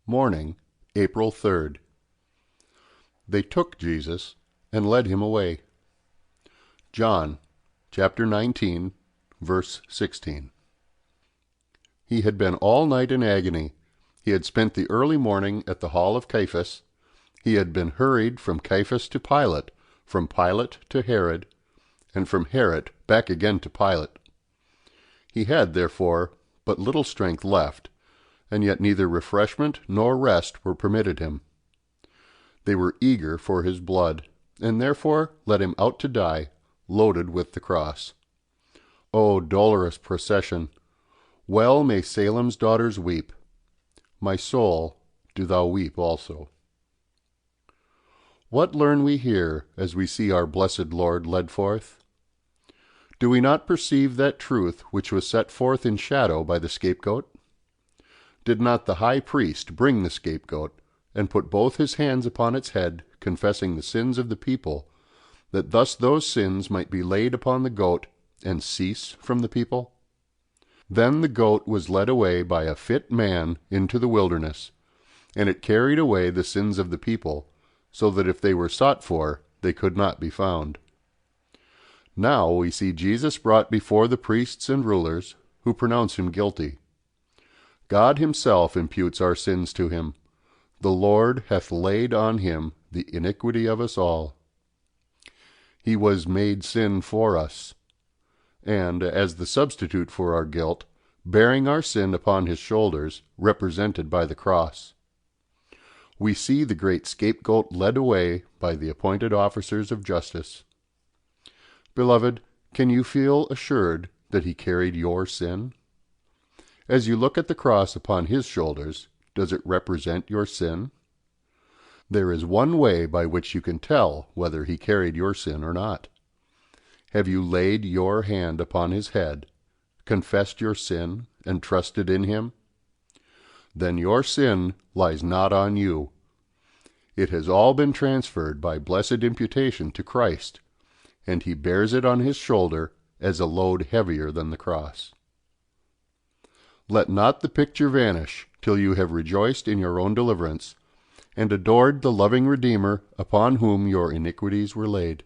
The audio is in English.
Morning, April 3rd. They took Jesus and led him away. John, chapter 19, verse 16. He had been all night in agony. He had spent the early morning at the hall of Caiaphas. He had been hurried from Caiaphas to Pilate, from Pilate to Herod, and from Herod back again to Pilate. He had, therefore, but little strength left, and yet neither refreshment nor rest were permitted him. They were eager for his blood, and therefore led him out to die, loaded with the cross. O dolorous procession! Well may Salem's daughters weep. My soul, do thou weep also. What learn we here as we see our blessed Lord led forth? Do we not perceive that truth which was set forth in shadow by the scapegoat? Did not the high priest bring the scapegoat, and put both his hands upon its head, confessing the sins of the people, that thus those sins might be laid upon the goat, and cease from the people? Then the goat was led away by a fit man into the wilderness, and it carried away the sins of the people, so that if they were sought for, they could not be found. Now we see Jesus brought before the priests and rulers, who pronounce him guilty. God himself imputes our sins to him. The Lord hath laid on him the iniquity of us all. He was made sin for us, and, as the substitute for our guilt, bearing our sin upon his shoulders, represented by the cross. We see the great scapegoat led away by the appointed officers of justice. Beloved, can you feel assured that he carried your sin? As you look at the cross upon his shoulders, does it represent your sin? There is one way by which you can tell whether he carried your sin or not. Have you laid your hand upon his head, confessed your sin, and trusted in him? Then your sin lies not on you. It has all been transferred by blessed imputation to Christ, and he bears it on his shoulder as a load heavier than the cross. Let not the picture vanish till you have rejoiced in your own deliverance, and adored the loving Redeemer upon whom your iniquities were laid.